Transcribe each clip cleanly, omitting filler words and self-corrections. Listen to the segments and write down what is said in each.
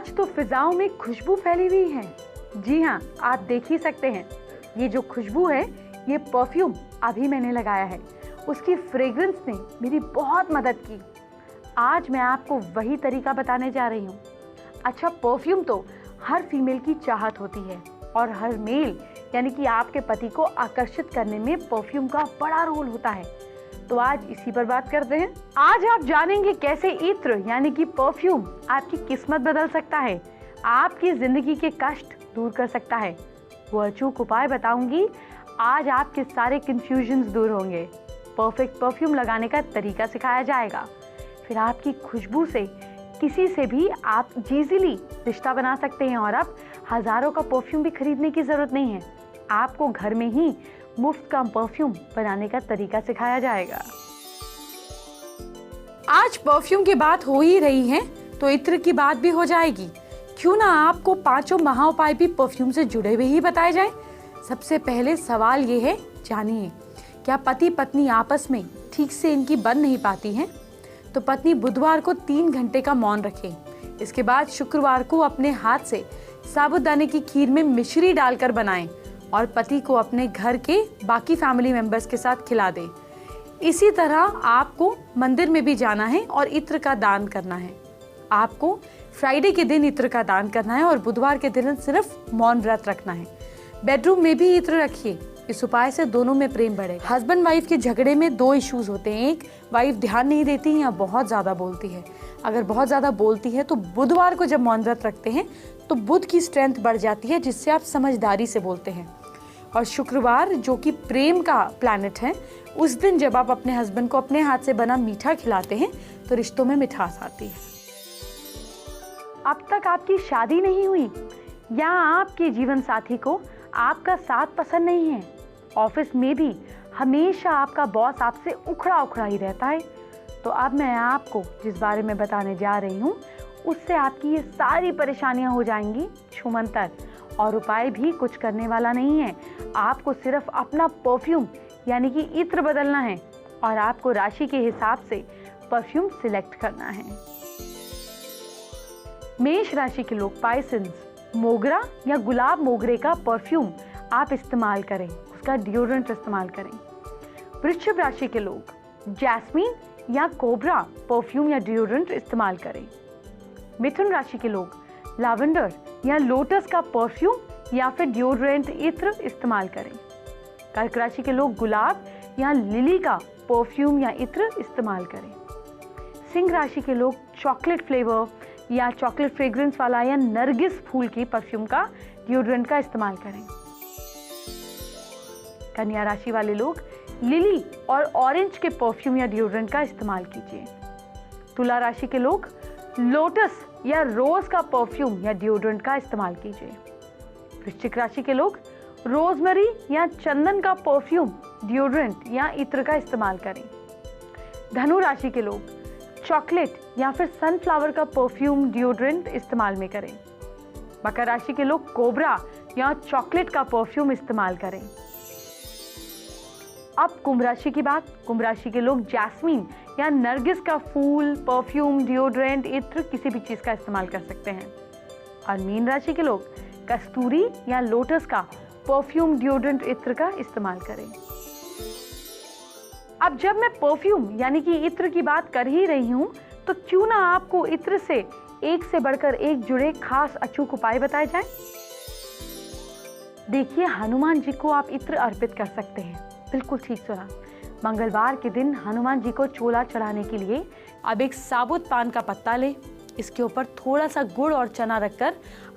आज तो फिजाओं में खुशबू फैली हुई है। जी हाँ, आप देख ही सकते हैं। ये जो खुशबू है, ये परफ्यूम अभी मैंने लगाया है। उसकी फ्रेग्रेंस ने मेरी बहुत मदद की। आज मैं आपको वही तरीका बताने जा रही हूँ। अच्छा, परफ्यूम तो हर फीमेल की चाहत होती है और हर मेल यानी कि आपके पति को आकर्षित करने में परफ्यूम का बड़ा रोल होता है। तो आज इसी पर बात करते हैं। आज आप जानेंगे कैसे इत्र यानी कि परफ्यूम आपकी किस्मत बदल सकता है, आपकी जिंदगी के कष्ट दूर कर सकता है। वो अचूक उपाय बताऊंगी। आज आपके सारे कंफ्यूजन्स दूर होंगे। परफेक्ट परफ्यूम लगाने का तरीका सिखाया जाएगा। फिर आपकी खुशबू से किसी से भी आप इजीली रिश्ता बना सकते हैं और अब हजारों का परफ्यूम भी खरीदने की जरूरत नहीं है। आपको घर में ही मुफ्त का परफ्यूम बनाने का तरीका सिखाया जाएगा। आज परफ्यूम की बात हो ही रही है तो इत्र की बात भी हो जाएगी। क्यों ना आपको पांचों महाउपाय भी परफ्यूम से जुड़े हुए ही बताए जाएं। सबसे पहले सवाल ये है, जानिए क्या पति पत्नी आपस में ठीक से इनकी बन नहीं पाती हैं? तो पत्नी बुधवार को 3 घंटे का मौन रखे। इसके बाद शुक्रवार को अपने हाथ से साबूदाने की खीर में मिश्री डालकर बनाएं और पति को अपने घर के बाकी फैमिली मेंबर्स के साथ खिला दें। इसी तरह आपको मंदिर में भी जाना है और इत्र का दान करना है। आपको फ्राइडे के दिन इत्र का दान करना है और बुधवार के दिन सिर्फ मौन व्रत रखना है। बेडरूम में भी इत्र रखिए। इस उपाय से दोनों में प्रेम बढ़ेगा। हस्बैंड वाइफ के झगड़े में 2 इश्यूज होते हैं। एक, वाइफ ध्यान नहीं देती या बहुत ज्यादा बोलती है। अगर बहुत ज्यादा बोलती है तो बुधवार को जब मौन व्रत रखते हैं तो बुध की स्ट्रेंथ बढ़ जाती है, जिससे आप समझदारी से बोलते हैं। और शुक्रवार जो कि प्रेम का प्लैनेट है, उस दिन जब आप अपने हस्बैंड को अपने हाथ से बना मीठा खिलाते हैं तो रिश्तों में मिठास आती है। अब तक आपकी शादी नहीं हुई या आपके जीवन साथी को आपका साथ पसंद नहीं है, ऑफिस में भी हमेशा आपका बॉस आपसे उखड़ा उखड़ा ही रहता है, तो अब मैं आपको जिस बारे में बताने जा रही हूँ उससे आपकी ये सारी परेशानियां हो जाएंगी छूमंतर। और उपाय भी कुछ करने वाला नहीं है। आपको सिर्फ अपना परफ्यूम यानी कि इत्र बदलना है और आपको राशि के हिसाब से परफ्यूम सिलेक्ट करना है। मेष राशि के लोग पाइसेंस, मोगरा या गुलाब मोगरे का परफ्यूम आप इस्तेमाल करें, उसका डिओड्रेंट इस्तेमाल करें। वृश्चिक राशि के लोग जैस्मीन या कोबरा परफ्यूम या डिओड्रेंट इस्तेमाल करें। मिथुन राशि के लोग लैवेंडर या लोटस का परफ्यूम या फिर डिओड्रेंट इत्र इस्तेमाल करें। कर्क राशि के लोग गुलाब या लिली का परफ्यूम या इत्र इस्तेमाल करें। सिंह राशि के लोग चॉकलेट फ्लेवर या चॉकलेट फ्रेग्रेंस वाला या नरगिस फूल की परफ्यूम का डिओड्रेंट का इस्तेमाल करें। कन्या राशि वाले लोग लिली और ऑरेंज के परफ्यूम या डिओड्रेंट का इस्तेमाल कीजिए। तुला राशि के लोग लोटस या रोज का परफ्यूम या डिओड्रेंट का इस्तेमाल कीजिए। वृश्चिक राशि के लोग रोजमेरी या चंदन का परफ्यूम, डिओड्रेंट या इत्र का इस्तेमाल करें। धनु राशि के लोग चॉकलेट या फिर सनफ्लावर का परफ्यूम, डिओड्रेंट इस्तेमाल में करें। मकर राशि के लोग कोबरा या चॉकलेट का परफ्यूम इस्तेमाल करें। अब कुंभ राशि की बात। कुंभ राशि के लोग जैस्मीन या नरगिस का फूल, परफ्यूम, डिओड्रेंट, इत्र किसी भी चीज का इस्तेमाल कर सकते हैं। और मीन राशि के लोग कस्तूरी या लोटस का परफ्यूम, डिओड्रेंट, इत्र का इस्तेमाल करें। अब जब मैं परफ्यूम यानी कि इत्र की बात कर ही रही हूं तो क्यों ना आपको इत्र से एक से बढ़कर एक जुड़े खास अचूक उपाय बताए जाएं। देखिए, हनुमान जी को आप इत्र अर्पित कर सकते हैं। बिल्कुल ठीक सुना। मंगलवार के दिन हनुमान जी को चोला चढ़ाने के लिए अब एक साबुत पान का पत्ता ले, इसके ऊपर थोड़ा सा गुड़ और चना रखकर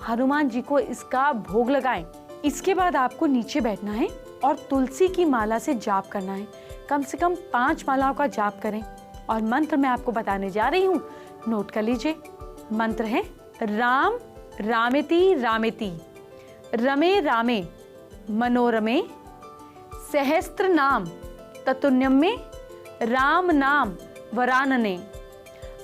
हनुमान जी को इसका भोग लगाएं। इसके बाद आपको नीचे बैठना है और तुलसी की माला से जाप करना है। कम से कम 5 मालाओं का जाप करें। और मंत्र मैं आपको बताने जा रही हूँ, नोट कर लीजिए। मंत्र है राम रामेति रामेति रमे रामे मनोरमे सहस्त्र नाम ततुन्यम में राम नाम वरानने।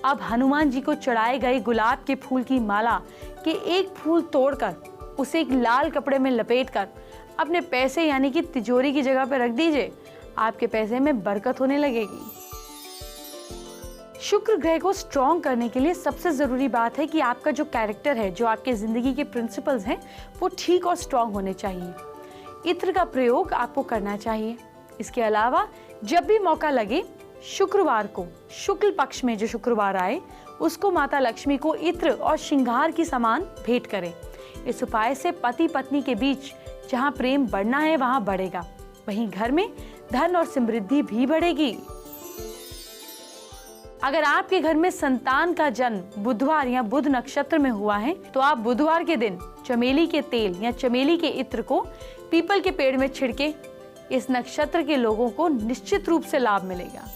अब हनुमान जी को चढ़ाए गए गुलाब के फूल की माला के एक फूल तोड़कर उसे एक लाल कपड़े में लपेटकर अपने पैसे यानी कि तिजोरी की जगह पर रख दीजिए। आपके पैसे में बरकत होने लगेगी। शुक्र ग्रह को स्ट्रॉन्ग करने के लिए सबसे ज़रूरी बात है कि आपका जो कैरेक्टर है, जो आपके ज़िंदगी के प्रिंसिपल्स हैं, वो ठीक और स्ट्रॉन्ग होने चाहिए। इत्र का प्रयोग आपको करना चाहिए। इसके अलावा जब भी मौका लगे, शुक्रवार को, शुक्ल पक्ष में जो शुक्रवार आए, उसको माता लक्ष्मी को इत्र और श्रृंगार की सामान भेंट करें। इस उपाय से पति पत्नी के बीच जहाँ प्रेम बढ़ना है वहाँ बढ़ेगा, वहीं घर में धन और समृद्धि भी बढ़ेगी। अगर आपके घर में संतान का जन्म बुधवार या बुध नक्षत्र में हुआ है, तो आप बुधवार के दिन चमेली के तेल या चमेली के इत्र को पीपल के पेड़ में छिड़के। इस नक्षत्र के लोगों को निश्चित रूप से लाभ मिलेगा।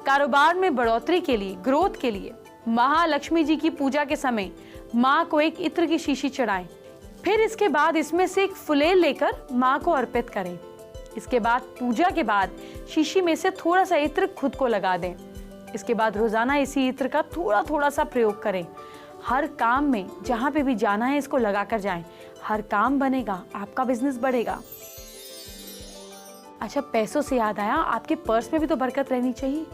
कारोबार में बढ़ोतरी के लिए, ग्रोथ के लिए महालक्ष्मी जी की पूजा के समय माँ को एक इत्र की शीशी चढ़ाएं। फिर इसके बाद इसमें से एक फुलेल लेकर माँ को अर्पित करें। इसके बाद पूजा के बाद शीशी में से थोड़ा सा इत्र खुद को लगा दें। इसके बाद रोजाना इसी इत्र का थोड़ा थोड़ा सा प्रयोग करें। हर काम में जहाँ पे भी जाना है इसको लगा कर जाएं। हर काम बनेगा, आपका बिजनेस बढ़ेगा। अच्छा, पैसों से याद आया, आपके पर्स में भी तो बरकत रहनी चाहिए।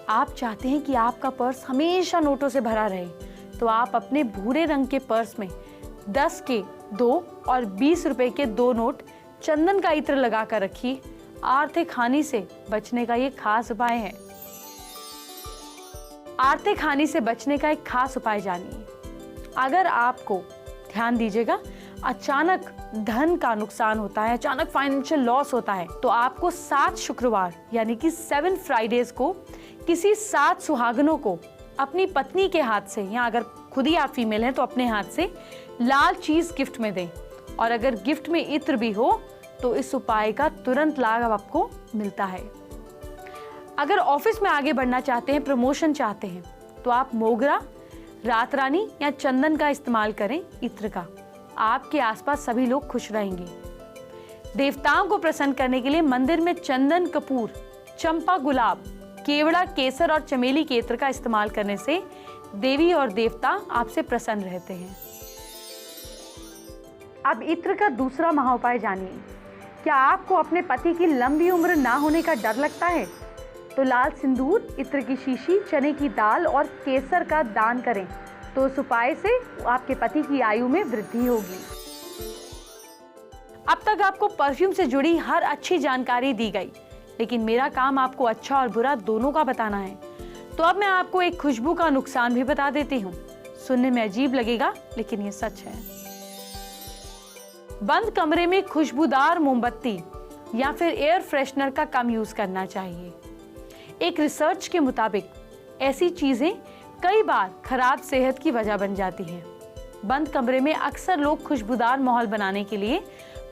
आप चाहते हैं कि आपका पर्स हमेशा नोटों से भरा रहे, तो आप अपने भूरे रंग के पर्स में 10 के 2 और 20 रुपए के 2 नोट चंदन का इत्र लगा कर रखिए। आर्थिक हानि से बचने का ये खास उपाय है। आर्थिक हानि से बचने का एक खास उपाय जानिए। अगर आपको, ध्यान दीजिएगा, अचानक धन का नुकसान होता है, अचानक फाइनेंशियल लॉस होता है, तो आपको 7 शुक्रवार यानी कि 7 फ्राइडेज को किसी 7 सुहागनों को अपनी पत्नी के हाथ से, या अगर खुद ही आप फीमेल हैं तो अपने हाथ से लाल चीज गिफ्ट में दें। और अगर गिफ्ट में इत्र भी हो तो इस उपाय का तुरंत लाभ आपको मिलता है। अगर ऑफिस में आगे बढ़ना चाहते हैं, प्रमोशन चाहते हैं, तो आप मोगरा, रात रानी या चंदन का इस्तेमाल करें इत्र का। आपके आसपास सभी लोग खुश रहेंगे। देवताओं को प्रसन्न करने के लिए मंदिर में चंदन, कपूर, चंपा, गुलाब, केवड़ा, केसर और चमेली के इत्र का इस्तेमाल करने से देवी और देवता आपसे प्रसन्न रहते हैं। अब इत्र का दूसरा महाउपाय जानिए। क्या आपको अपने पति की लंबी उम्र ना होने का डर लगता है? तो लाल सिंदूर, इत्र की शीशी, चने की दाल और केसर का दान करें, तो उस उपाय से आपके पति की आयु में वृद्धि होगी। अब तक आपको परफ्यूम से जुड़ी हर अच्छी जानकारी दी गई, लेकिन मेरा काम आपको अच्छा और बुरा दोनों का बताना है। तो अब मैं आपको एक खुशबू का नुकसान भी बता देती हूँ। सुनने में अजीब लगेगा, लेकिन ये सच है। बंद कमरे में खुशबूदार मोमबत्ती या फिर एयर फ्रेशनर का कम यूज करना चाहिए। एक रिसर्च के मुताबिक ऐसी चीजें कई बार खराब सेहत की वजह बन जाती हैं। बंद कमरे में अक्सर लोग खुशबूदार माहौल बनाने के लिए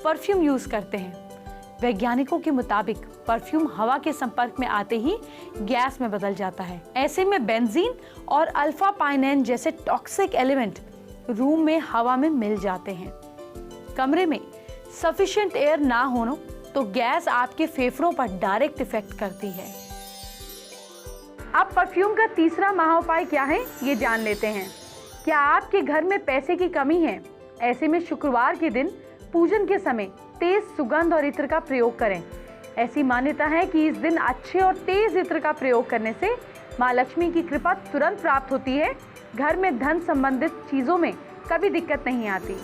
परफ्यूम यूज करते हैं। वैज्ञानिकों के मुताबिक परफ्यूम हवा के संपर्क में आते ही गैस में बदल जाता है। ऐसे में बेंजीन और अल्फा पाइनेन जैसे टॉक्सिक एलिमेंट रूम में, हवा में मिल जाते हैं। कमरे में सफिशिएंट एयर ना हो तो गैस आपके फेफड़ों पर डायरेक्ट इफेक्ट करती है। अब परफ्यूम का तीसरा महाउपाय क्या है, ये जान लेते हैं। क्या आपके घर में पैसे की कमी है? ऐसे में शुक्रवार के दिन पूजन के समय तेज सुगंध और इत्र का प्रयोग करें। ऐसी मान्यता है कि इस दिन अच्छे और तेज इत्र का प्रयोग करने से माँ लक्ष्मी की कृपा तुरंत प्राप्त होती है। घर में धन संबंधित चीजों में कभी दिक्कत नहीं आती।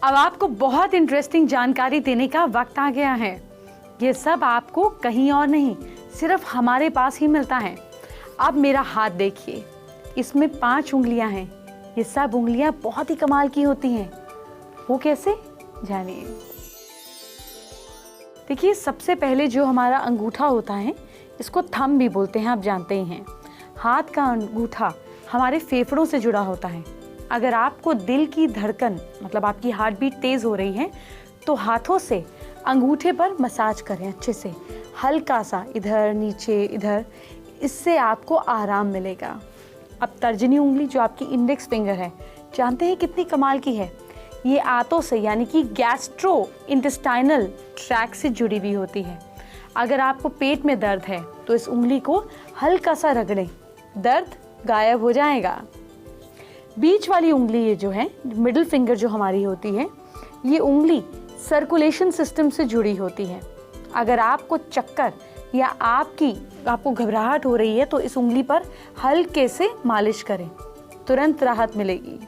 अब आपको बहुत इंटरेस्टिंग जानकारी देने का वक्त आ गया है। ये सब आपको कहीं और नहीं, सिर्फ हमारे पास ही मिलता है। अब मेरा हाथ देखिए, इसमें 5 उंगलियां हैं। ये सब उंगलियां बहुत ही कमाल की होती हैं। वो कैसे, जानिए। देखिए, सबसे पहले जो हमारा अंगूठा होता है, इसको थंब भी बोलते हैं, आप जानते ही हैं। हाथ का अंगूठा हमारे फेफड़ों से जुड़ा होता है। अगर आपको दिल की धड़कन, मतलब आपकी हार्ट बीट तेज हो रही है, तो हाथों से अंगूठे पर मसाज करें अच्छे से, हल्का सा इधर नीचे इधर, इससे आपको आराम मिलेगा। अब तर्जनी उंगली जो आपकी इंडेक्स फिंगर है, जानते हैं कितनी कमाल की है? ये आंतों से यानी कि गैस्ट्रो इंटेस्टाइनल ट्रैक से जुड़ी हुई होती है। अगर आपको पेट में दर्द है तो इस उंगली को हल्का सा रगड़ें, दर्द गायब हो जाएगा। बीच वाली उंगली, ये जो है मिडिल फिंगर जो हमारी होती है, ये उंगली सर्कुलेशन सिस्टम से जुड़ी होती है। अगर आपको चक्कर या आपको घबराहट हो रही है तो इस उंगली पर हल्के से मालिश करें, तुरंत राहत मिलेगी।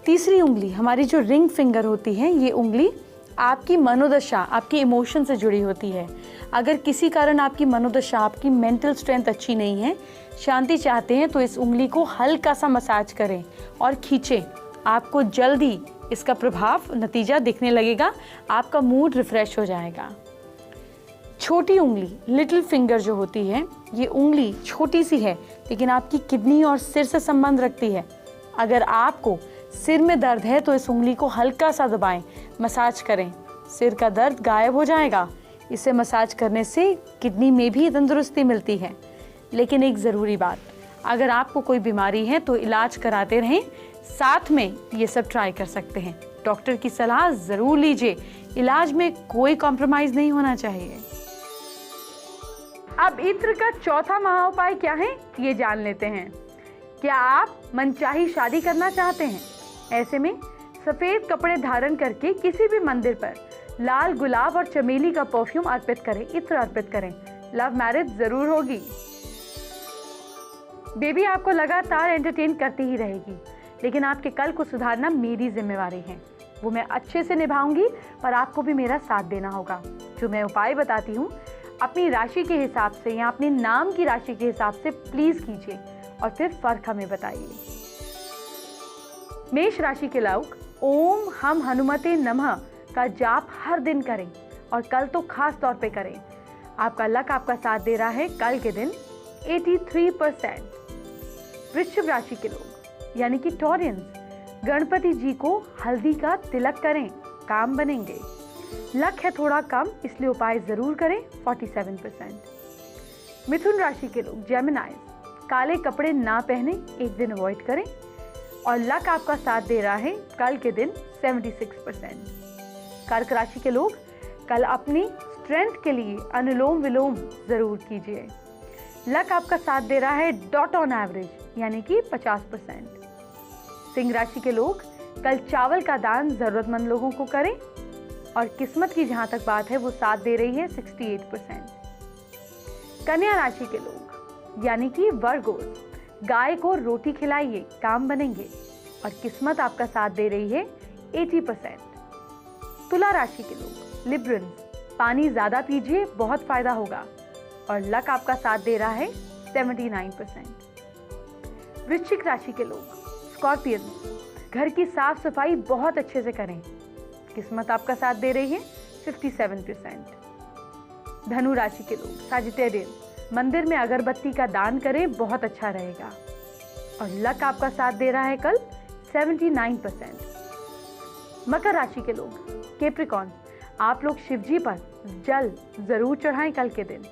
तीसरी उंगली, हमारी जो रिंग फिंगर होती है, ये उंगली आपकी मनोदशा, आपकी इमोशन से जुड़ी होती है। अगर किसी कारण आपकी मनोदशा, आपकी मेंटल स्ट्रेंथ अच्छी नहीं है, शांति चाहते हैं, तो इस उंगली को हल्का सा मसाज करें और खींचें। आपको जल्दी इसका प्रभाव, नतीजा दिखने लगेगा, आपका मूड रिफ्रेश हो जाएगा। छोटी उंगली, लिटिल फिंगर जो होती है, ये उंगली छोटी सी है लेकिन आपकी किडनी और सिर से संबंध रखती है। अगर आपको सिर में दर्द है तो इस उंगली को हल्का सा दबाएं, मसाज करें, सिर का दर्द गायब हो जाएगा। इसे मसाज करने से किडनी में भी तंदुरुस्ती मिलती है। लेकिन एक ज़रूरी बात, अगर आपको कोई बीमारी है तो इलाज कराते रहें, साथ में ये सब ट्राई कर सकते हैं। डॉक्टर की सलाह ज़रूर लीजिए, इलाज में कोई कॉम्प्रोमाइज़ नहीं होना चाहिए। अब इत्र का चौथा महाउपाय क्या है, ये जान लेते हैं। क्या आप मनचाही शादी करना चाहते हैं? ऐसे में सफेद कपड़े धारण करके किसी भी मंदिर पर लाल गुलाब और चमेली का परफ्यूम अर्पित करें, इत्र अर्पित करें। लव मैरिज जरूर होगी। बेबी आपको लगातार एंटरटेन करती ही रहेगी, लेकिन आपके कल को सुधारना मेरी जिम्मेवारी है। वो मैं अच्छे से निभाऊंगी, पर आपको भी मेरा साथ देना होगा। जो मैं उपाय बताती हूँ, अपनी राशि के हिसाब से या अपने नाम की राशि के हिसाब से प्लीज कीजिए और फिर फर्क हमें बताइए। मेष राशि के लोग ओम हम हनुमते नमः का जाप हर दिन करें और कल तो खास तौर पे करें। आपका लक आपका साथ दे रहा है कल के दिन 83%। वृश्चिक राशि के लोग यानी कि टॉरियंस, गणपति जी को हल्दी का तिलक करें, काम बनेंगे। लक है थोड़ा कम, इसलिए उपाय जरूर करें, 47%। मिथुन राशि के लोग जेमिनाई, काले कपड़े ना पहने, एक दिन अवॉइड करें और लक आपका साथ दे रहा है कल के दिन 76%। कर्क राशि के लोग कल अपनी स्ट्रेंथ के लिए अनुलोम विलोम जरूर कीजिए। लक आपका साथ दे रहा है डॉट ऑन एवरेज यानी कि 50%। सिंह राशि के लोग कल चावल का दान जरूरतमंद लोगों को करें और किस्मत की जहां तक बात है वो साथ दे रही है 68%। कन्या राशि के लोग यानी कि वर्गोस, गाय को रोटी खिलाइए, काम बनेंगे और किस्मत आपका साथ दे रही है 80%। तुला राशि के लोग लिब्रन्स, पानी ज्यादा पीजिए, बहुत फायदा होगा और लक आपका साथ दे रहा है 79%। वृश्चिक राशि के लोग स्कॉर्पियन, घर की साफ सफाई बहुत अच्छे से करें, किस्मत आपका साथ दे रही है 57%। धनु राशि के लोग सजिटेरियन, मंदिर में अगरबत्ती का दान करें, बहुत अच्छा रहेगा और लक आपका साथ दे रहा है कल 79%। मकर राशि के लोग कैप्रिकॉर्न, आप लोग शिवजी पर जल जरूर चढ़ाएं कल के दिन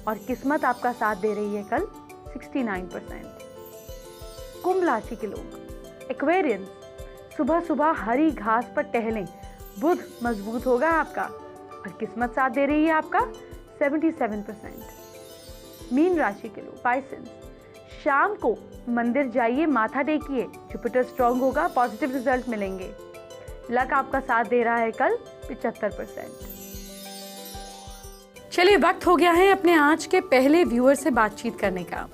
और किस्मत आपका साथ दे रही है कल 69%। कुंभ राशि के लोग एक्वेरियंस, सुबह सुबह हरी घास पर टहलें, बुध मजबूत होगा आपका और किस्मत साथ दे रही है आपका 77%। मीन राशि के लोग पाइसेंस, शाम को मंदिर जाइए, माथा टेकिए, जुपिटर स्ट्रांग होगा, पॉजिटिव रिजल्ट मिलेंगे। लक आपका साथ दे रहा है कल 75%। चलिए वक्त हो गया है अपने आज के पहले व्यूअर से बातचीत करने का।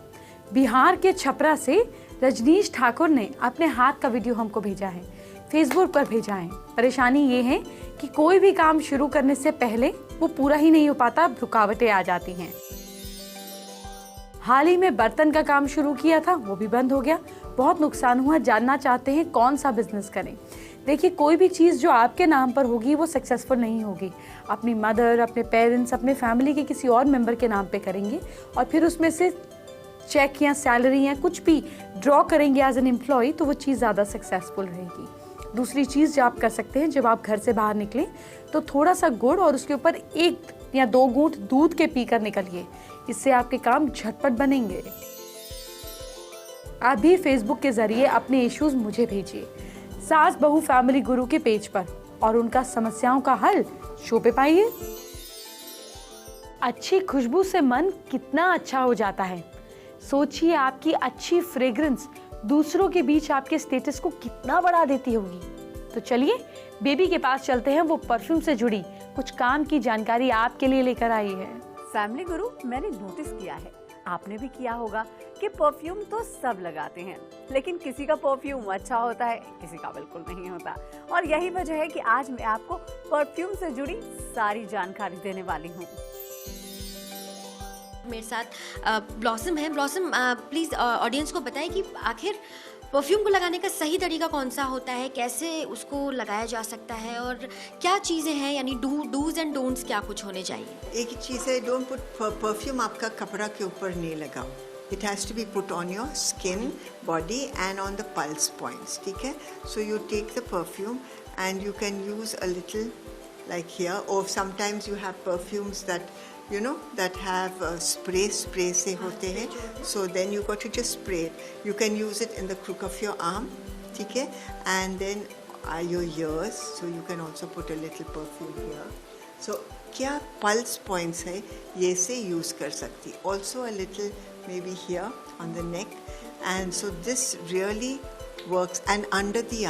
बिहार के छपरा से रजनीश ठाकुर ने अपने हाथ का वीडियो हमको भेजा है, फेसबुक पर भेजा है। परेशानी ये है कि कोई भी काम शुरू करने से पहले वो पूरा ही नहीं हो पाता, रुकावटें आ जाती हैं। हाल ही में बर्तन का काम शुरू किया था, वो भी बंद हो गया, बहुत नुकसान हुआ। जानना चाहते हैं कौन सा बिजनेस करें। देखिए, कोई भी चीज़ जो आपके नाम पर होगी वो सक्सेसफुल नहीं होगी। अपनी मदर, अपने पेरेंट्स, अपने फैमिली के किसी और मेंबर के नाम पे करेंगे और फिर उसमें से चेक या सैलरी या कुछ भी ड्रॉ करेंगे एज एन एम्प्लॉय, तो वो चीज़ ज़्यादा सक्सेसफुल रहेगी। दूसरी चीज़ जो आप कर सकते हैं, जब आप घर से बाहर निकलें तो थोड़ा सा गुड़ और उसके ऊपर 1 या 2 घूंट दूध के पीकर निकलिए, इससे आपके काम झटपट बनेंगे। आप भी फेसबुक के जरिए अपने इश्यूज मुझे भेजिए सास बहू फैमिली गुरु के पेज पर और उनका समस्याओं का हल शो पे पाइए। अच्छी खुशबू से मन कितना अच्छा हो जाता है। सोचिए, आपकी अच्छी फ्रेग्रेंस दूसरों के बीच आपके स्टेटस को कितना बढ़ा देती होगी। तो चलिए बेबी के पास चलते हैं, वो परफ्यूम से जुड़ी कुछ काम की जानकारी आपके लिए लेकर आई है। फैमिली गुरु, मैंने नोटिस किया है, आपने भी किया होगा कि परफ्यूम तो सब लगाते हैं, लेकिन किसी का परफ्यूम अच्छा होता है, किसी का बिल्कुल नहीं होता। और यही वजह है कि आज मैं आपको परफ्यूम से जुड़ी सारी जानकारी देने वाली हूँ। मेरे साथ ब्लॉसम है। ब्लॉसम, प्लीज़ ऑडियंस को बताएं कि आखिर परफ्यूम को लगाने का सही तरीका कौन सा होता है, कैसे उसको लगाया जा सकता है और क्या चीज़ें हैं, यानी डूज एंड डोंट्स क्या कुछ होने चाहिए। एक ही चीज़ है, डोंट पुट परफ्यूम आपका कपड़ा के ऊपर नहीं लगाओ। It has to be put on your skin, body and on the pulse points, ठीक है। So you take the perfume and you can use a little like here, or sometimes you have perfumes that you know that have spray se hote hain, so then you got to just spray it. You can use it in the crook of your arm, theek hai, and then your ears, so you can also put a little perfume here. So kya pulse points hai ye se use kar sakti, also a little maybe here on the neck, and so this really works. And under the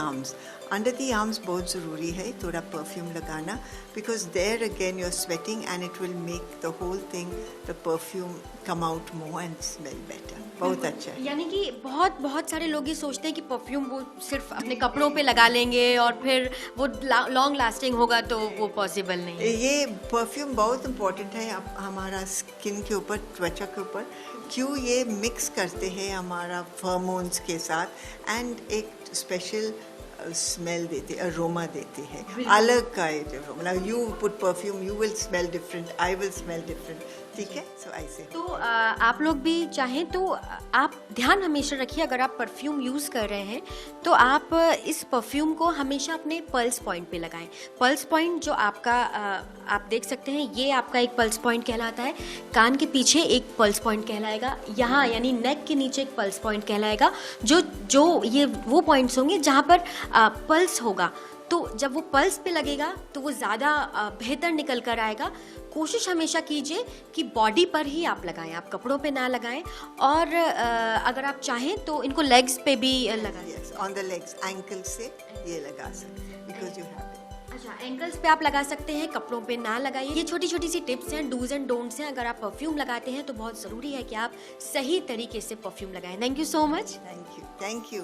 arms बहुत ज़रूरी है थोड़ा perfume लगाना, because there again you are sweating and it will make the whole thing, the perfume come out more and smell better. बहुत अच्छा है। यानी कि बहुत सारे लोग ये सोचते हैं कि परफ्यूम वो सिर्फ अपने कपड़ों पे लगा लेंगे और फिर वो लॉन्ग लास्टिंग होगा, तो वो पॉसिबल नहीं है। ये परफ्यूम बहुत इम्पोर्टेंट है हमारा स्किन के ऊपर, त्वचा के ऊपर। क्यों? ये मिक्स करते हैं हमारा फेरोमोन्स के साथ एंड एक स्पेशल स्मेल देते, अरोमा देते हैं, अलग का मतलब you put perfume, you will smell different, I will smell different, ठीक है। सो ऐसे तो आप लोग भी चाहें तो आप ध्यान हमेशा रखिए, अगर आप परफ्यूम यूज़ कर रहे हैं तो आप इस परफ्यूम को हमेशा अपने पल्स पॉइंट पे लगाएं। पल्स पॉइंट जो आपका आप देख सकते हैं, ये आपका एक पल्स पॉइंट कहलाता है। कान के पीछे एक पल्स पॉइंट कहलाएगा, यहाँ यानी नेक के नीचे एक पल्स पॉइंट कहलाएगा। जो ये वो पॉइंट्स होंगे जहाँ पर पल्स होगा, तो जब वो पल्स पे लगेगा तो वो ज़्यादा बेहतर निकल कर आएगा। कोशिश हमेशा कीजिए कि बॉडी पर ही आप लगाएं, आप कपड़ों पे ना लगाएं। और अगर आप चाहें तो इनको लेग्स पे भी लगाएं। Yes, on the legs, ankle से ये लगा सकते, बिकॉज यू हैव इट। अच्छा, एंकल्स पे आप लगा सकते हैं, कपड़ों पे ना लगाइए। ये छोटी छोटी सी टिप्स हैं, डूज एंड डोंट्स हैं। अगर आप परफ्यूम लगाते हैं तो बहुत ज़रूरी है कि आप सही तरीके से परफ्यूम लगाएं। Thank you so much. Thank you.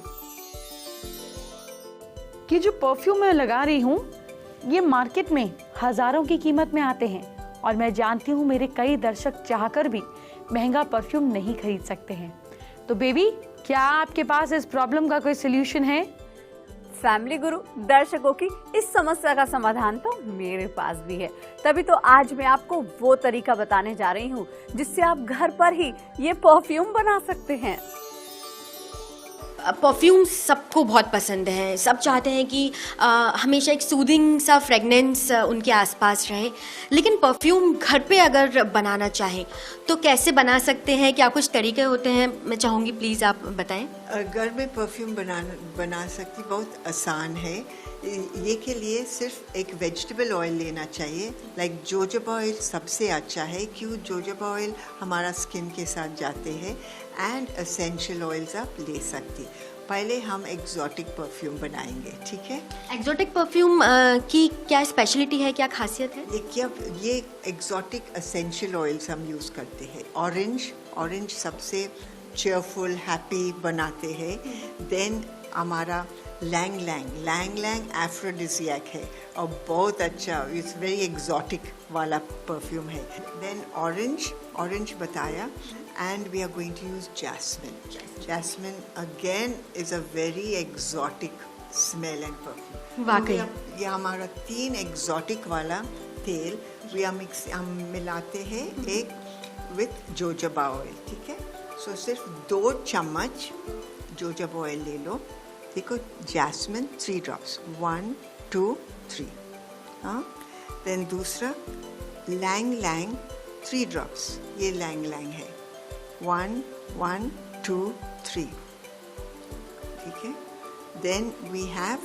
ये जो परफ्यूम मैं लगा रही हूँ, ये मार्केट में हज़ारों की कीमत में आते हैं, और मैं जानती हूँ मेरे कई दर्शक चाहकर भी महंगा परफ्यूम नहीं खरीद सकते हैं। तो बेबी, क्या आपके पास इस प्रॉब्लम का कोई सोल्यूशन है? फैमिली गुरु, दर्शकों की इस समस्या का समाधान तो मेरे पास भी है। तभी तो आज मैं आपको वो तरीका बताने जा रही हूँ जिससे आप घर पर ही ये परफ्यूम बना सकते हैं। परफ्यूम सबको बहुत पसंद है, सब चाहते हैं कि हमेशा एक सूदिंग सा फ्रेगनेंस उनके आसपास रहे। लेकिन परफ्यूम घर पे अगर बनाना चाहें तो कैसे बना सकते हैं? क्या कुछ तरीके होते हैं? मैं चाहूँगी प्लीज़ आप बताएं। घर में परफ्यूम बना सकती, बहुत आसान है। ये के लिए सिर्फ एक वेजिटेबल ऑयल लेना चाहिए, लाइक जोजोबा ऑयल सबसे अच्छा है। क्यों? जोजोबा ऑयल हमारा स्किन के साथ जाते हैं, एंड एसेंशियल ऑयल्स आप ले सकती। पहले हम एक्जोटिक परफ्यूम बनाएंगे, ठीक है। एक्जोटिक परफ्यूम की क्या स्पेशलिटी है, क्या खासियत है? ये एक्जोटिक एसेंशियल ऑयल्स हम यूज़ करते हैं। ऑरेंज सबसे चेयरफुल, हैप्पी बनाते हैं। देन हमारा लैंग एफ्रोडिसियक है और बहुत अच्छा, इट्स वेरी एक्जोटिक वाला परफ्यूम है। देन ऑरेंज बताया, and we are going to use jasmine again is a very exotic smell and perfume। वाकई ये हमारा 3 exotic वाला तेल हम मिलाते हैं एक with jojoba oil, ठीक है। सो सिर्फ 2 चम्मच जोजोबा ऑयल ले लो। देखो, जैस्मिन 3 ड्रॉप्स, 1 2 3। हाँ, देन दूसरा लैंग 3 ड्रॉप्स, ये लैंग है, 1 1 2 3, ठीक है। Then we have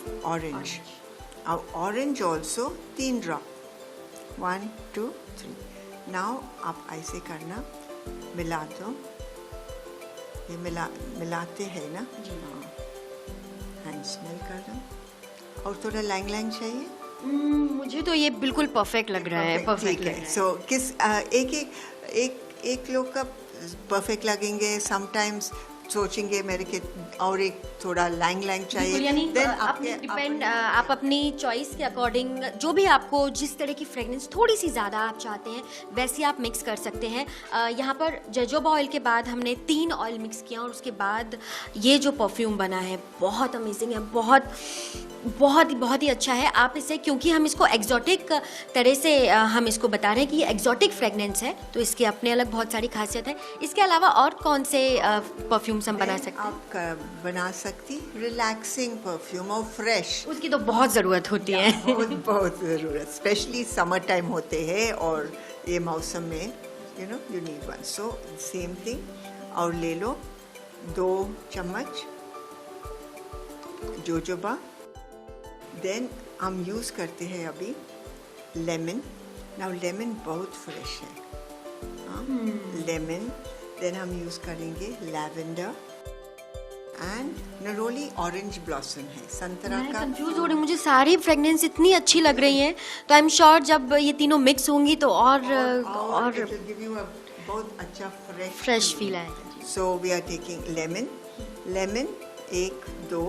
orange also 3 drop, 1 2 3। Now आप ऐसे करना, मिला दो, ये मिलाते हैं ना। हैंड स्मेल कर दो, और थोड़ा लैंग चाहिए। मुझे तो ये बिल्कुल परफेक्ट लग रहा है। परफेक्ट है। सो एक एक लोग का परफेक्ट लगेंगे, समटाइम्स सोचेंगे मेरे के और एक थोड़ा लैंग बिल्कुल, चाहिए। यानी Then आप डिपेंड आप अपनी चॉइस के अकॉर्डिंग जो भी आपको जिस तरह की फ्रेगनेंस थोड़ी सी ज़्यादा आप चाहते हैं वैसे आप मिक्स कर सकते हैं। यहाँ पर जजोबा ऑयल के बाद हमने 3 ऑयल मिक्स किया और उसके बाद ये जो परफ्यूम बना है बहुत अमेजिंग है, बहुत ही अच्छा है। आप इसे, क्योंकि हम इसको एक्जॉटिक तरह से हम इसको बता रहे हैं कि ये एक्जॉटिक फ्रेगनेंस है, तो इसके अपने अलग बहुत सारी खासियत है। इसके अलावा और कौन से परफ्यूम्स हम बना सकते हैं? आप बना सकती रिलैक्सिंग परफ्यूम और फ्रेश। उसकी तो बहुत ज़रूरत होती है। बहुत ज़रूरत, स्पेशली समर टाइम होते हैं और ये मौसम में you need one. So same thing, और ले लो 2 चम्मच जोजोबा। देन हम यूज़ करते हैं अभी लेमन। नाउ लेमन बहुत फ्रेश है, लेमन। देन हम यूज़ करेंगे lavender and Naroli orange blossom है, संतरा मैं का। कंफ्यूज हो रही हूँ, मुझे सारी फ्रेगनेंस इतनी अच्छी लग रही हैं, तो आई एम श्योर जब ये तीनों मिक्स होंगी तो और it will give you a बहुत अच्छा फ्रेश फील आएगा। So we are taking lemon. Lemon 1 2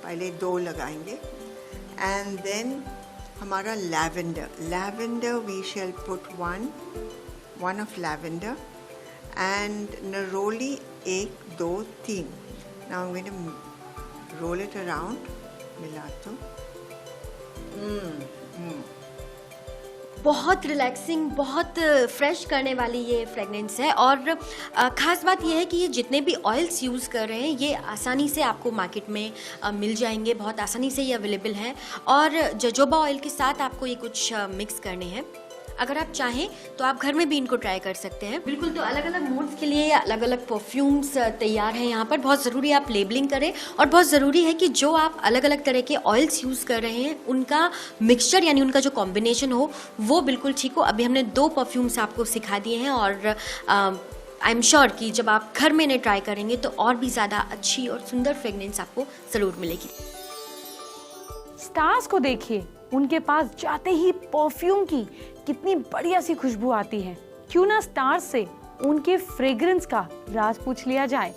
पहले 2 लगाएंगे, एंड देन हमारा lavender we shall put 1 of lavender and neroli 1 2 3। Now I'm going to roll it around, मिला दो। बहुत रिलैक्सिंग, बहुत फ्रेश करने वाली ये फ्रेगनेंस है। और ख़ास बात ये है कि ये जितने भी ऑयल्स यूज़ कर रहे हैं ये आसानी से आपको मार्केट में मिल जाएंगे, बहुत आसानी से ये अवेलेबल हैं। और जजोबा ऑयल के साथ आपको ये कुछ मिक्स करने हैं। अगर आप चाहें तो आप घर में भी इनको ट्राई कर सकते हैं। बिल्कुल, तो अलग अलग मूड्स के लिए अलग अलग परफ्यूम्स तैयार हैं यहाँ पर। बहुत ज़रूरी है आप लेबलिंग करें, और बहुत ज़रूरी है कि जो आप अलग अलग तरह के ऑयल्स यूज़ कर रहे हैं उनका मिक्सचर यानी उनका जो कॉम्बिनेशन हो वो बिल्कुल ठीक हो। अभी हमने 2 परफ्यूम्स आपको सिखा दिए हैं, और आई एम श्योर कि जब आप घर में इन्हें ट्राई करेंगे तो और भी ज़्यादा अच्छी और सुंदर फ्रेगनेंस आपको ज़रूर मिलेगी। स्टार्स को देखिए, उनके पास जाते ही परफ्यूम की कितनी बढ़िया सी खुशबू आती है। क्यों ना स्टार्स से उनके फ्रेग्रेंस का राज पूछ लिया जाए।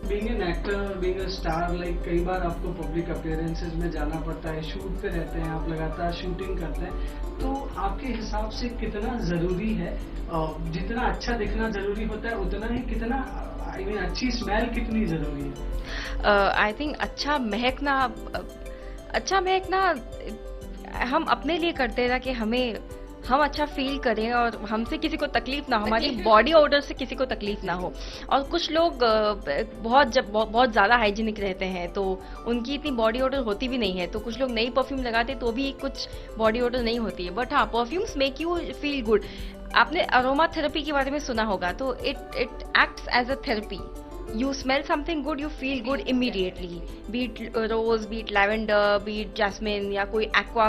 Being an actor, being a star, like कई बार आपको पब्लिक अपीयरेंसेस में जाना पड़ता है, शूट पे रहते हैं, आप लगातार शूटिंग करते हैं, तो आपके हिसाब से कितना जरूरी है, जितना अच्छा दिखना जरूरी होता है उतना ही कितना आई मीन अच्छी स्मेल कितनी जरूरी है? आई थिंक अच्छा महकना हम अपने लिए करते हैं ताकि हम अच्छा फील करें और हमसे किसी को तकलीफ ना हो, हमारी बॉडी ऑर्डर से किसी को तकलीफ ना हो। और कुछ लोग बहुत ज़्यादा हाइजीनिक रहते हैं तो उनकी इतनी बॉडी ऑर्डर होती भी नहीं है, तो कुछ लोग नई परफ्यूम लगाते तो भी कुछ बॉडी ऑर्डर नहीं होती है। बट हाँ, perfumes make you feel good. आपने अरोमा थेरेपी के बारे में सुना होगा, तो it acts as a therapy. You smell something good, you feel good immediately. Be it rose, be it lavender, be it jasmine या कोई aqua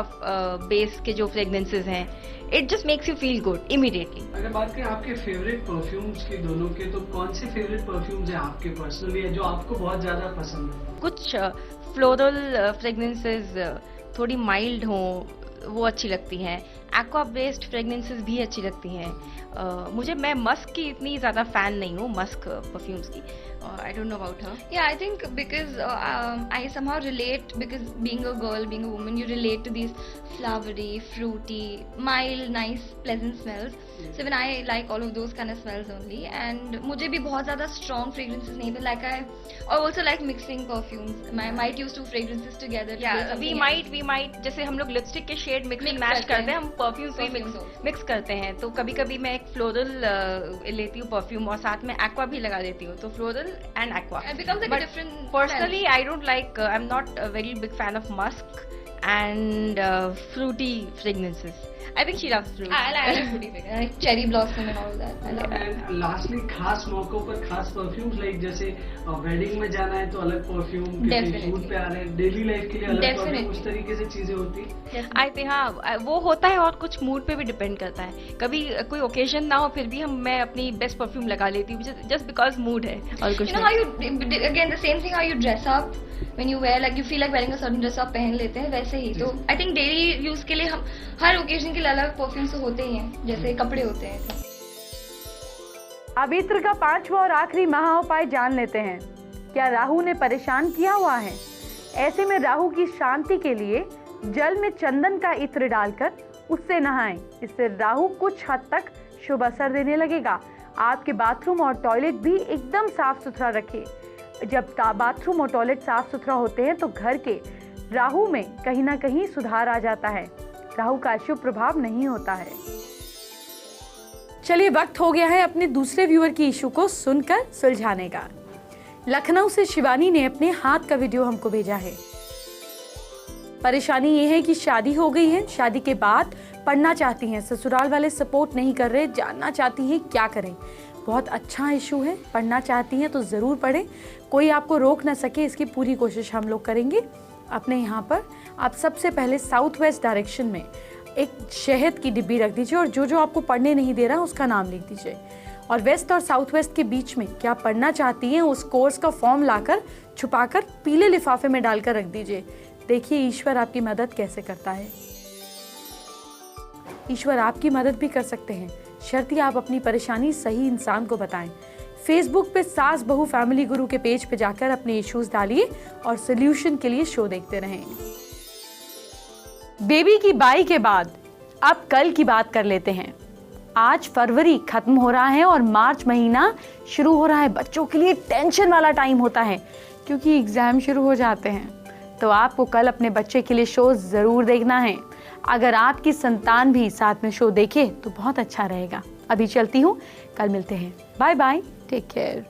base के जो fragrances हैं, it just makes you feel good immediately. अगर बात करें आपके favourite perfumes की दोनों के, तो कौन से फेवरेट परफ्यूम्स हैं आपके पर्सनली जो आपको बहुत ज्यादा पसंद है? कुछ फ्लोरल फ्रेगनेंसेस थोड़ी माइल्ड हों वो अच्छी लगती हैं। एक्वा बेस्ड फ्रेगनेंसेस भी अच्छी लगती हैं। मैं मस्क की इतनी ज़्यादा फ़ैन नहीं हूँ, मस्क परफ्यूम्स की। I don't know about her. Yeah, I think because I somehow relate, because being a girl, being a woman, you relate to these flowery, fruity, mild, nice, pleasant smells. So when I like all of those kind of smells only, and मुझे भी बहुत ज़्यादा strong fragrances नहीं, but like I also like mixing perfumes. I might use 2 fragrances together. Yeah, we might जैसे हम लोग lipstick के shade mix match करते हैं, हम परफ्यूम्स भी मिक्स करते हैं। तो कभी कभी मैं एक फ्लोरल लेती हूँ परफ्यूम और साथ में एक्वा भी लगा देती हूँ, तो floral and aqua. It becomes like a different personally smell. I don't like I'm not a very big fan of musk and fruity fragrances. I think she loves fruit. I like fruity fragrances, like cherry blossom and all that. I love it. And lastly, खास मौकों पर खास perfumes, like जैसे wedding में जाना है तो अलग परफ्यूम, शूट पे आ रहे हैं, डेली लाइफ के लिए अलग परफ्यूम, उस तरीके से चीजें होती हैं। आई थिंक हाँ वो होता है, और कुछ मूड पे भी डिपेंड करता है। कभी कोई ओकेजन ना हो फिर भी मैं अपनी बेस्ट परफ्यूम लगा लेती हूँ, जस्ट बिकॉज मूड है और कुछ You know how you, again the same thing, how you dress up. when you wear like you feel like wearing a certain dress, आप पहन लेते हैं वैसे ही। तो आई थिंक डेली यूज के लिए हम हर ओकेजन के लिए अलग परफ्यूम्स होते ही हैं, जैसे कपड़े होते हैं। अब इत्र का 5वां और आखिरी महा उपाय जान लेते हैं। क्या राहु ने परेशान किया हुआ है? ऐसे में राहु की शांति के लिए जल में चंदन का इत्र डालकर उससे नहाएं। इससे राहु कुछ हद तक शुभ असर देने लगेगा। आपके बाथरूम और टॉयलेट भी एकदम साफ सुथरा रखें। जब बाथरूम और टॉयलेट साफ सुथरा होते हैं तो घर के राहु में कहीं ना कहीं सुधार आ जाता है, राहु का अशुभ प्रभाव नहीं होता है। चलिए वक्त हो गया है अपने दूसरे व्यूअर की इशू को सुनकर सुलझाने का। लखनऊ से शिवानी ने अपने हाथ का वीडियो हमको भेजा है। परेशानी ये है कि शादी हो गई है, शादी के बाद पढ़ना चाहती हैं, ससुराल वाले सपोर्ट नहीं कर रहे, जानना चाहती हैं क्या करें। बहुत अच्छा इशू है, पढ़ना चाहती हैं तो ज़रूर पढ़ें, कोई आपको रोक ना सके, इसकी पूरी कोशिश हम लोग करेंगे। अपने यहाँ पर आप सबसे पहले साउथ वेस्ट डायरेक्शन में एक शहद की डिब्बी रख दीजिए और जो जो आपको पढ़ने नहीं दे रहा उसका नाम लिख दीजिए। और वेस्ट और साउथ वेस्ट के बीच में क्या पढ़ना चाहती हैं उस कोर्स का फॉर्म लाकर छुपाकर पीले लिफाफे में डालकर रख दीजिए। देखिए ईश्वर आपकी मदद कैसे करता है। ईश्वर आपकी मदद भी कर सकते हैं, शर्त आप अपनी परेशानी सही इंसान को बताएं। फेसबुक पे सास बहू फैमिली गुरु के पेज पे जाकर अपने इश्यूज डालिए और सोल्यूशन के लिए शो देखते रहें। बेबी की बाई के बाद अब कल की बात कर लेते हैं। आज फरवरी खत्म हो रहा है और मार्च महीना शुरू हो रहा है। बच्चों के लिए टेंशन वाला टाइम होता है क्योंकि एग्जाम शुरू हो जाते हैं। तो आपको कल अपने बच्चे के लिए शो जरूर देखना है। अगर आपकी संतान भी साथ में शो देखे तो बहुत अच्छा रहेगा। अभी चलती हूँ, कल मिलते हैं। Bye bye, take care.